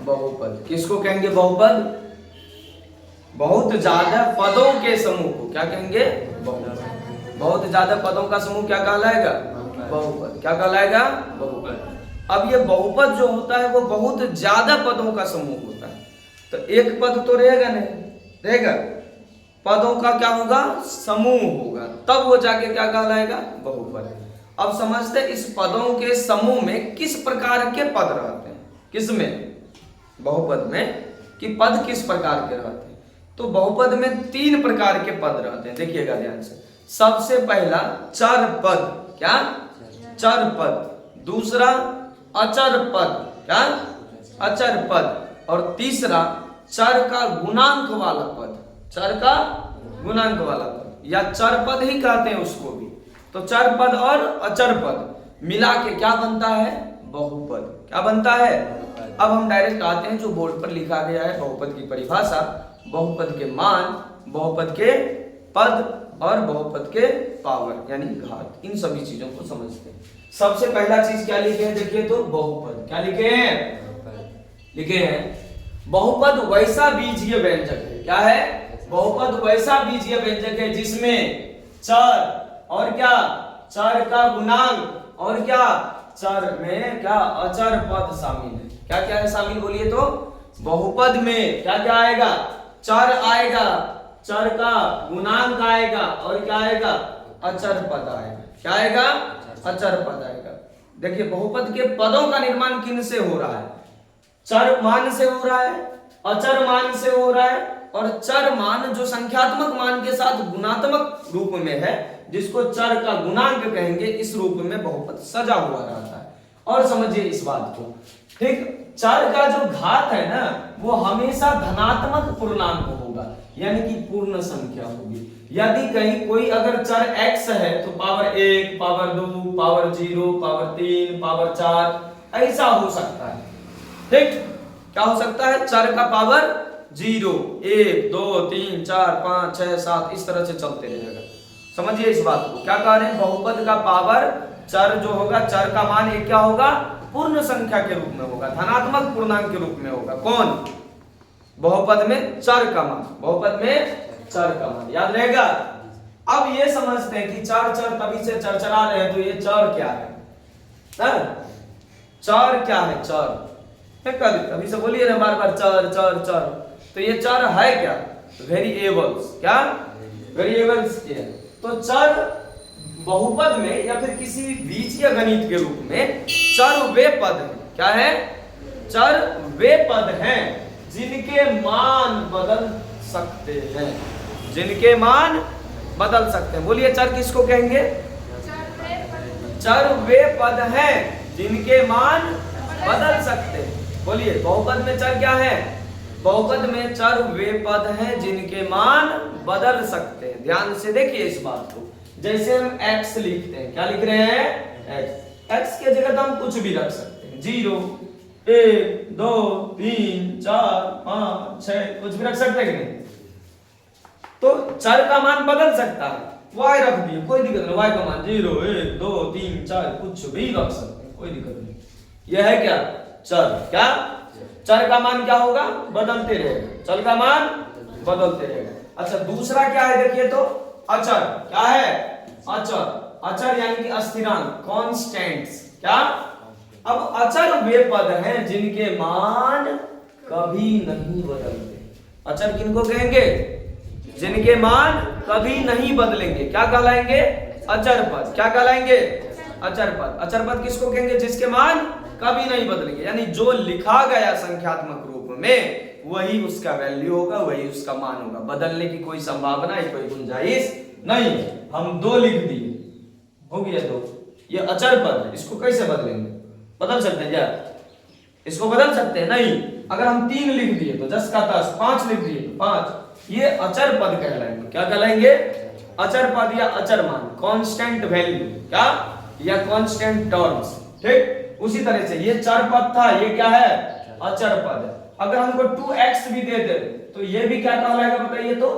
बहुपद। किसको कहेंगे बहुपद? बहुत ज्यादा पदों के समूह को क्या कहेंगे? बहुपद। बहुत ज्यादा पदों का समूह क्या कहलाएगा? बहुपद। क्या कहलाएगा? बहुपद। अब ये बहुपद जो होता है वो बहुत ज्यादा पदों का समूह होता है, तो एक पद तो रहेगा नहीं, रहेगा, पदों का क्या होगा? समूह होगा, तब वो जाके क्या कहलाएगा? बहुपद। अब समझते हैं इस पदों के समूह में किस प्रकार के पद रहते हैं। किसमें? बहुपद में, कि पद किस प्रकार के रहते हैं। तो बहुपद में 3 प्रकार के पद रहते हैं, देखिएगा ध्यान से। सबसे पहला चर पद। क्या? चर पद। दूसरा अचर पद। क्या? अचर पद। और तीसरा चर का गुणांक वाला पद। चर का गुणांक वाला पद या चर पद ही कहते हैं उसको भी। तो चर पद और अचर पद मिला के क्या बनता है? बहुपद। क्या बनता है? अब हम डायरेक्ट आते हैं जो बोर्ड पर लिखा गया है बहुपद की परिभाषा, बहुपद के मान, बहुपद के पद और बहुपद के पावर यानी घात, इन सभी चीजों को समझते हैं। सबसे पहला चीज क्या लिखे हैं देखिए तो बहुपद। क्या लिखे हैं? लिखे हैं बहुपद वैसा बीजीय व्यंजक है। क्या है? बहुपद वैसा बीजीय व्यंजक है जिसमें चर और क्या? चर का गुणांक और क्या? चर में क्या? अचर पद शामिल है। क्या क्या है शामिल बोलिए तो? बहुपद में क्या क्या आएगा? चर आएगा, चर का गुणांक आएगा और क्या आएगा? अचर पद आएगा। क्या आएगा? अचर पद आएगा। देखिए बहुपद के पदों का निर्माण किन से हो रहा है? चर मान से हो रहा है, अचर मान से हो रहा है, और चर मान जो संख्यात्मक मान के साथ गुणात्मक रूप में है, जिसको चर का गुणांक कहेंगे, इस रूप में बहुपद सजा हुआ रहता है। और समझिए इस बात को, ठीक, चर का जो घात है ना वो हमेशा धनात्मक पूर्णांक होगा, यानी कि पूर्ण संख्या होगी। यदि कहीं कोई अगर चर x है तो power 1, power 2, power 0, power 3, power 4 ऐसा हो सकता है। ठीक, क्या हो सकता है? चर का पावर 0, 1, 2, 3, 4, 5, 6, 7 इस तरह से चलते रहेगा। समझिए इस बात को, क्या कह रहे हैं? बहुपद का पावर चर जो होगा, चर का मान एक क्या होगा? पूर्ण संख्या के रूप में होगा, धनात्मक पूर्णांक के रूप में होगा। कौन? बहुपद में चर का मान। बहुपद में चर का मान याद रहेगा। अब ये समझते हैं कि चार चर तभी से चरचरा रहे हैं, तो ये चर क्या है? चर क्या है? चर कभी से बोलिए ना बार बार चर चर चर, तो ये चर है क्या? वेरिएबल्स। क्या? वेरिएबल्स के। तो चर बहुपद में या फिर किसी बीजीय गणित के रूप में चर वे पद हैं। क्या है? चर वे पद हैं जिनके मान बदल सकते हैं। जिनके मान बदल सकते हैं। बोलिए चर किसको कहेंगे? चर वे पद हैं जिनके मान बदल सकते हैं। बोलिए बहुपद में चर क्या है? बहुपद में चर वे पद हैं जिनके मान बदल सकते हैं। ध्यान से देखिए इस बात को। जैसे हम x लिखते हैं, क्या लिख रहे हैं? x के जगह तो हम कुछ भी रख सकते हैं, 0, 1, 2, 3, 4, 5, 6 कुछ भी रख सकते हैं कि नहीं? तो चर का मान बदल सकता है। y रख दिए, कोई दिक्कत नहीं, y का मान 0, 1, 2, 3, 4 कुछ भी रख सकते हैं, कोई दिक्कत नहीं। यह है क्या? चर। क्या? चर का मान क्या होगा? बदलते रहेगा। चर का मान बदलते रहेगा। अच्छा दूसरा क्या है देखिए तो? अचर। क्या है? अचर। अचर यानी कि अस्थिरांक, कांस्टेंट्स। क्या? अब अचर वे पद हैं जिनके मान कभी नहीं बदलते। अचर किनको कहेंगे? जिनके मान कभी नहीं बदलेंगे। क्या कहलाएंगे? अचर पद। क्या कहलाएंगे? अचर पद। अचर पद किसको कहेंगे? जिसके मान कभी नहीं बदलेंगे, यानी जो लिखा गया संख्यात्मक रूप में वही उसका वैल्यू होगा, वही उसका मान होगा। बदलने की कोई संभावना, कोई गुंजाइश नहीं। हम 2 लिख दिए, हो गया 2, ये अचर पद है। इसको कैसे बदलेंगे? बदल सकते हैं क्या? इसको बदल सकते हैं? नहीं। अगर हम 3 लिख दिए तो 10 का 10, 5 लिख दिए तो 5, ये अचर पद कहलाएंगे। क्या कहलाएंगे? अचर पद या अचर मान, कांस्टेंट वैल्यू। क्या? या कांस्टेंट टर्म्स। ठीक, उसी तरह से ये चर पद था, ये क्या है? अचर पद है। अगर हमको 2x भी दे दे तो ये भी क्या कहलाएगा बताइए तो?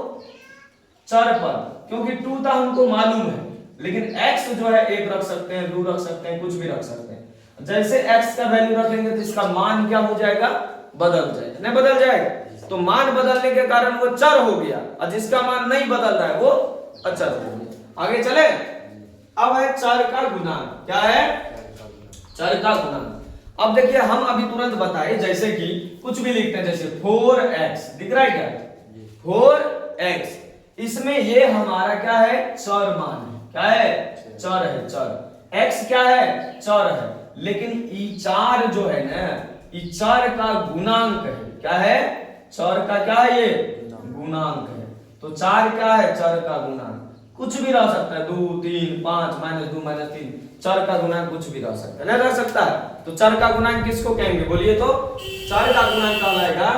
चर पद, क्योंकि 2 था हमको मालूम है, लेकिन x जो है 1 रख सकते हैं, 2 रख सकते हैं, कुछ भी रख सकते हैं। जैसे x का वैल्यू रखेंगे तो इसका मान क्या हो जाएगा, बदल जाएगा, नहीं बदल जाएगा। तो मान बदलने के कारण वो चर हो गया, और जिसका मान नहीं बदल रहा है वो अचर हो गया। आगे चले, अब है चर का गुणांक। क्या है, चर का गुणांक। अब देखिए हम अभी तुरंत बताए, जैसे कि कुछ भी लिखते हैं, जैसे 4x दिख रहा है क्या, 4x, इसमें ये हमारा क्या है, चर मान है। क्या है, चर है, चर। x क्या है, चर है, लेकिन ई 4 जो है ना, ई चर का गुणांक है। क्या है, चर का क्या है, ये गुणांक है। तो 4 क्या है, चर का गुणांक। कुछ भी रह सकता है, 2 3 5 -2 -3, चर का गुणांक कुछ भी रह सकता है, नहीं रह सकता है। तो चर का गुणांक किसको कहेंगे, बोलिए तो। चर का गुणांक कहलाएगा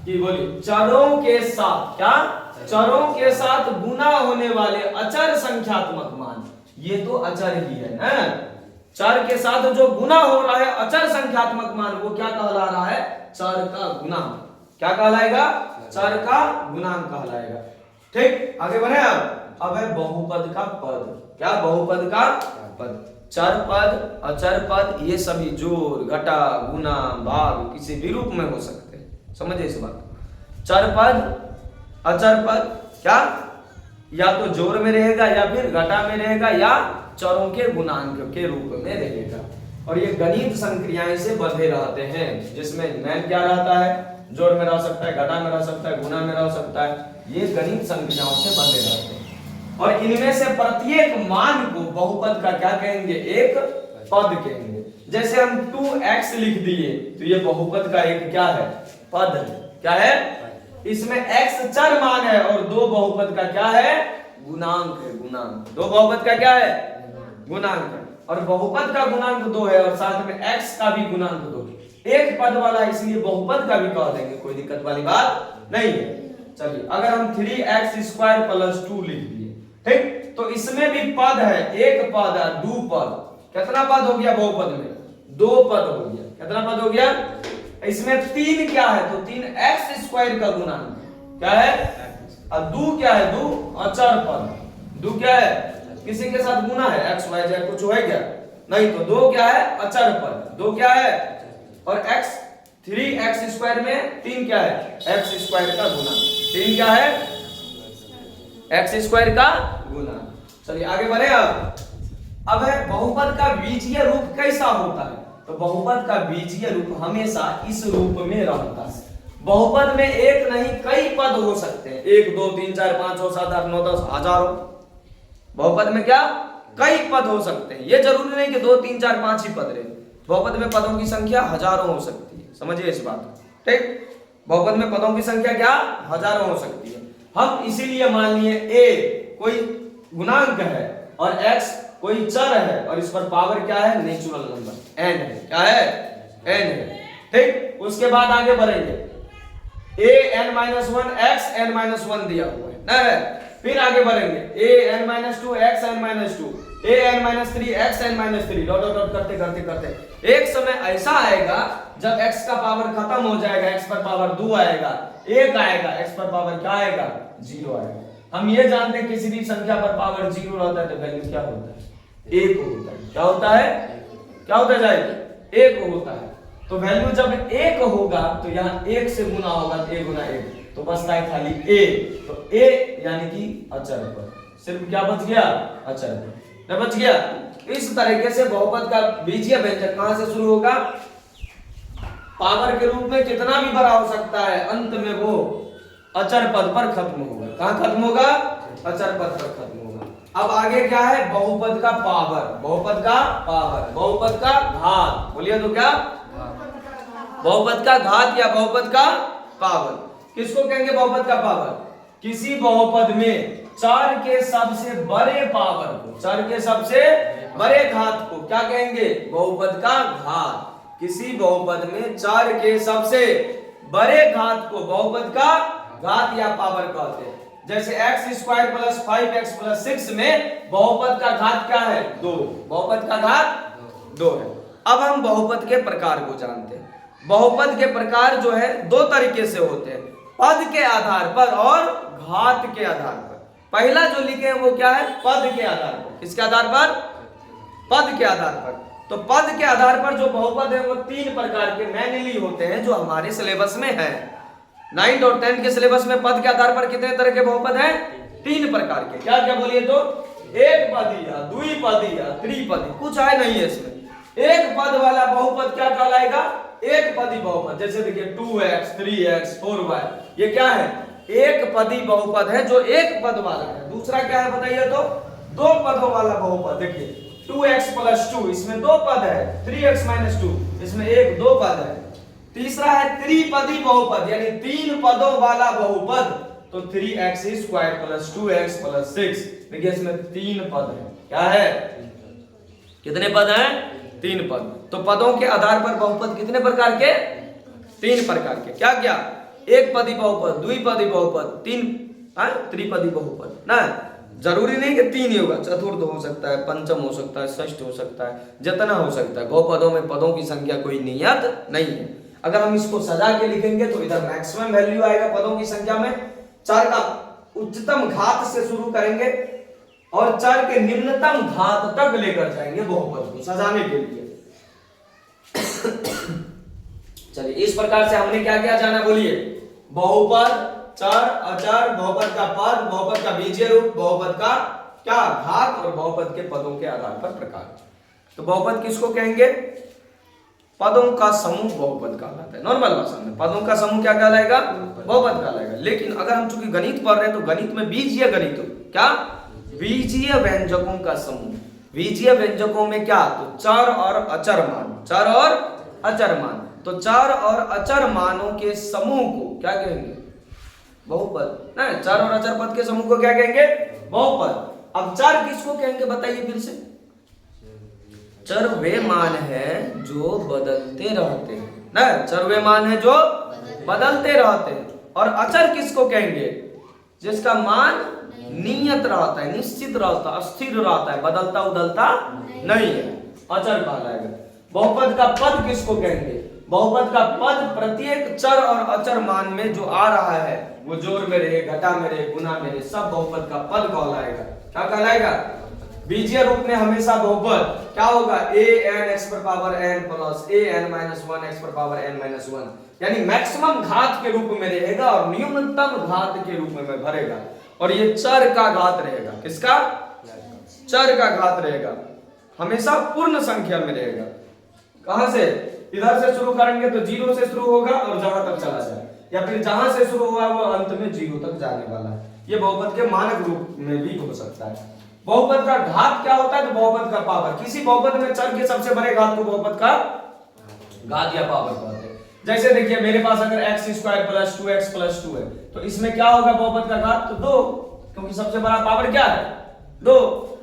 कि, बोलिए, चरों के साथ, क्या, चरों के साथ गुना होने वाले अचर संख्यात्मक मान। ये तो अचर ही है ना, चर के साथ जो गुना हो रहा है अचर संख्यात्मक मान, वो क्या कहला रहा है, चर का गुणांक। क्या कहलाएगा, चर का गुणांक कहलाएगा। ठीक, आगे बढ़े। अब है बहुपद का पद। क्या, बहुपद का पद। चर पद, अचर पद, ये सभी जोड़, घटा, गुना, भाग किसी भी रूप में हो सकते हैं, समझिए इस बात। चर पद, अचर पद, क्या, या तो जोड़ में रहेगा, या फिर घटा में रहेगा, या चरों के गुणांक के रूप में रहेगा। और ये गणित संक्रियाएं से बंधे रहते हैं, जिसमें मैन क्या रहता है, जोड़ में रह सकता है, घटा में रह सकता है, गुना में रह सकता है। ये गणित संक्रियाओं से बंधे रहते हैं, और इनमें से प्रत्येक मान को बहुपद का क्या कहेंगे, एक पद कहेंगे। जैसे हम 2x लिख दिए, तो ये बहुपद का एक क्या है, पद है। क्या है, इसमें x चर मान है, और 2 बहुपद का क्या है, गुणांक है, गुणांक। 2 बहुपद का क्या है, गुणांक है, और बहुपद का गुणांक 2 है, और साथ में x का भी गुणांक 2 है। एक पद वाला, इसलिए बहुपद का भी कह देंगे, कोई दिक्कत वाली बात नहीं है। चलिए, अगर हम 3x² + 2 लिख दिए, ठीक, तो इसमें भी पद है, एक पद है, 2 पद। कितना पद हो गया बहुपद में, 2 पद हो गया। कितना पद हो गया, इसमें 3 क्या है, तो 3x² का गुणांक। क्या है, और 2 क्या है, 2 अचर पद। 2 क्या है, किसी के साथ गुना है, x y z कुछ है क्या, नहीं, तो 2 क्या है, अचर पद। 2 क्या है, और x 3x² में 3 क्या है, x² का गुणांक। 3 क्या है, x² का गुणांक। चलिए आगे बढ़े। अब है बहुपद का बीजीय रूप कैसा होता है, तो बहुपद का बीजीय रूप हमेशा इस रूप में रहता है। बहुपद में एक नहीं कई पद हो सकते हैं, 1 2 3 4 5 6 7 8 9 10 हजारों। बहुपद में क्या, कई पद हो सकते हैं, ये जरूरी नहीं कि 2 3 4 5 ही पद रहे। बहुपद में पदों की संख्या हजारों हो सकती है, समझिए इस बात को। ठीक, बहुपद में पदों की संख्या क्या, हजारों हो सकती है। हम इसीलिए मान लिए a कोई गुणांक है, और x कोई चर है, और इस पर पावर क्या है, नेचुरल नंबर n है। क्या है, n है। ठीक, उसके बाद आगे बढ़ेंगे, a(n-1) x(n-1) दिया हुआ है ना। फिर आगे बढ़ेंगे, a(n-2) x(n-2), a(n-3) x(n-3), dot dot करते करते करते एक समय ऐसा आएगा जब x का पावर खत्म हो जाएगा, x पर पावर 2 आएगा, 1 आएगा, x पर पावर क्या आएगा, 0 आएगा। हम ये जानते हैं किसी भी संख्या पर पावर 0 रहता है तो वैल्यू क्या होता है, 1 होता है। क्या होता है, क्या होता जाएगा, 1 होता है। तो वैल्यू जब 1 होगा तो यहाँ 1 से गुना होगा, 1 गुना 1, तो बचता है खाली a। तो a यानी कि अचर पद, सिर्फ क्या बच गया, अचर पद न बच गया। इस तरीके से बहुपद का बीजीय व्यंजक कहां से शुरू होगा, पावर के रूप में कितना भी बड़ा हो सकता है, अंत में वो अचर पद पर खत्म होगा। कहां खत्म होगा, अचर पद पर खत्म होगा। अब आगे क्या है, बहुपद का पावर, बहुपद का पावर, बहुपद का घात। बोलिए तो क्या, बहुपद का घात या बहुपद का पावर। किसको कहेंगे बहुपद का पावर, किसी बहुपद में चार के सबसे बड़े पावर को, चार के सबसे बड़े घात को क्या कहेंगे, बहुपद का घात। किसी बहुपद में चार के सबसे बड़े घात को बहुपद का घात या पावर कहते हैं। जैसे x² + 5x + 6 में बहुपद का घात क्या है, 2। बहुपद का घात 2 है। अब हम बहुपद के प्रकार को जानते हैं। बहुपद के प्रकार जो है दो तरीके से होते हैं, पद के आधार पर और घात के आधार पर। पहला जो लिखे हैं वो क्या है, पद के आधार पर। किसके आधार पर, पद के आधार पर। तो पद के आधार पर जो बहुपद है वो 3 प्रकार के मैनली होते हैं जो हमारे सिलेबस में है। 9th और 10th के सिलेबस में पद के आधार पर कितने तरह के बहुपद हैं? 3 प्रकार के। क्या क्या बोलिए तो? एक पदीय, द्विपदीय, त्रिपदी, कुछ है नहीं है इसमें। एक पद वाला बहुपद क्या कहलाएगा? एक पदी बहुपद। जैसे देखिए 2x, 3x, 4y, ये क्या है? एक पदी बहुपद है जो एक पद वाला है। दूसरा क्या है बताइए तो? 2 पदों वाला बहुपद। देखिए 2x + 2, इसमें 2 पद है। 3x - 2, इसमें 1-2 पद है। तीसरा है त्रिपदी बहुपद, यानी 3 पदों वाला बहुपद। तो 3x² + 2x + 6, देखिए इसमें 3 पद है। क्या है? कितने पद हैं? 3 पद। तो पदों के आधार पर बहुपद कितने प्रकार के? 3 प्रकार के। क्या क्या? एक पदी बहुपद, द्विपदी बहुपद, त्रिपदी बहुपद ना। जरूरी नहीं कि 3 ही होगा, चतुर्थ हो सकता है, पंचम हो सकता है, षष्ठ हो सकता है, जितना हो सकता है। बहुपदों में पदों की संख्या कोई नियत नहीं है। अगर हम इसको सजा के लिखेंगे तो इधर मैक्सिमम वैल्यू आएगा पदों की संख्या में। चर का उच्चतम घात से शुरू करेंगे और चर के निम्नतम घात तक लेकर जाएंगे बहुपद को सजाने के लिए। चलिए, इस प्रकार से हमने क्या क्या जाना बोलिए? बहुपद, चर, अचर, बहुपद का पद, बहुपद का बीजीय रूप, बहुपद का क्या घात और बहुपद के पदों के आधार पर प्रकार। तो बहुपद किसको कहेंगे? पदों का समूह बहुपद कहलाता है। नॉर्मल भाषा में पदों का समूह क्या कहलाएगा? बहुपद कहलाएगा। लेकिन अगर हम चूंकि गणित पढ़ रहे हैं तो गणित में बीजीय गणित, क्या? बीजीय व्यंजकों का समूह। बीजीय व्यंजकों में क्या? तो चर और अचर मान, चर और अचर मान। तो चर और अचर मानों के समूह को क्या कहेंगे? बहुपद ना। चर और अचर पद के समूह को क्या कहेंगे? बहुपद। अब चर किसको कहेंगे बताइए फिर से? चर वे मान है जो बदलते रहते हैं ना। चर वे मान है जो बदलते रहते हैं। और अचर किसको कहेंगे? जिसका मान नियत रहता है, निश्चित रहता है, स्थिर रहता है, बदलता उदलता नहीं है, अचर कहलाएगा। बहुपद का पद किसको कहेंगे? बहुपद का पद प्रत्येक चर और अचर मान में जो आ रहा है, वो जोड़ में रहे, घटा में रहे, गुना में रहे, सब बहुपद का पद कहलाएगा। क्या कहलाएगा? बीजीय रूप में हमेशा बहुपद क्या होगा? an(x⁴n + an-1(x⁴n-1), यानी मैक्सिमम घात के रूप में रहेगा और न्यूनतम घात के रूप में भरेगा। और ये चर का घात रहेगा। किसका? चर का घात रहेगा, हमेशा पूर्ण संख्या में रहेगा। कहां से? इधर से शुरू करेंगे तो 0 से शुरू होगा और जहां तक चला जाए, या फिर जहां से शुरू हुआ वो अंत में 0 तक जाने वाला है। ये बहुपद के मानक रूप में भी हो सकता है। बहुपद का घात क्या होता है? तो बहुपद का पावर। किसी बहुपद में चर के सबसे बड़े घात को बहुपद का घात या पावर कहते हैं। जैसे देखिए मेरे पास अगर x² + 2x + 2 है तो इसमें क्या होगा बहुपद का घात? तो 2, क्योंकि सबसे बड़ा पावर क्या है? 2।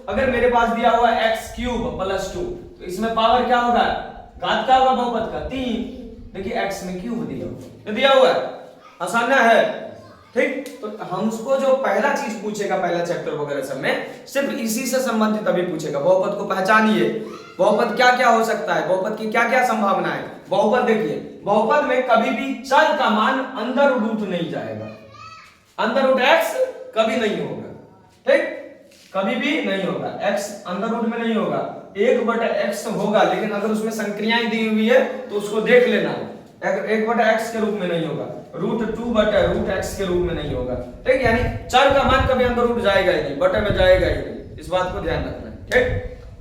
अगर मेरे पास दिया हुआ है x³ + 2 तो इसमें पावर क्या होगा? घात क्या होगा बहुपद का? 3। देखिए x में क्यूब दिया हुआ है, आसान है, ठीक। तो हम उसको जो पहला चीज पूछेगा पहला चैप्टर वगैरह सब में, सिर्फ इसी से संबंधित अभी पूछेगा। बहुपद को पहचानिए, बहुपद क्या क्या हो सकता है, बहुपद की क्या क्या संभावनाएं। बहुपद देखिए, बहुपद में कभी भी चर का मान अंदर रूट नहीं जाएगा, अंदर रूट x कभी नहीं होगा, ठीक, कभी भी नहीं होगा। x अंदर रूट में नहीं होगा, 1/x होगा, लेकिन अगर उसमें संक्रियाएं दी हुई है तो उसको देख लेना है। 1/x के रूप में नहीं होगा, √2/√x के रूप में नहीं होगा, ठीक। यानी चर का मान कभी अंदर रूट जाएगा ही नहीं, बटे में जाएगा ही नहीं, इस बात को ध्यान रखना है, ठीक।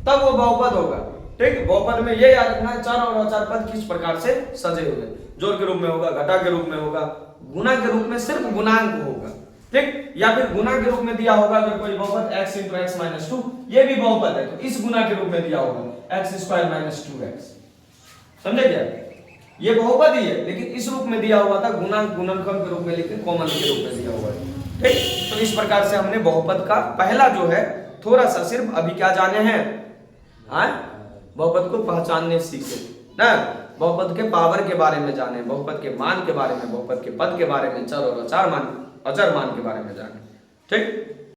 तब वो बहुपद होगा, ठीक। बहुपद में ये याद रखना है चर और अचर पद किस प्रकार से सजे हुए, जोड़ के रूप में होगा, घटा के रूप में होगा, गुना के रूप में सिर्फ गुणांक होगा, ठीक। या फिर गुना के रूप में दिया होगा अगर कोई बहुपद x × x - 2, ये भी बहुपद है तो इस गुना के रूप में दिया होगा x² - 2x, समझे क्या? ये बहुपद ही है लेकिन इस रूप में दिया हुआ था, गुणांक गुणनखंड के रूप में, लेकिन कॉमन के रूप में दिया हुआ है, ठीक। तो इस प्रकार से हमने बहुपद का पहला जो है थोड़ा सा सिर्फ अभी क्या जाने हैं, बहुपद को पहचानने सीखे ना, बहुपद के पावर के बारे में जाने, बहुपद के मान के बारे में, बहुपद के पद के बारे में, चर और अचर मान के बारे में जाने, ठीक।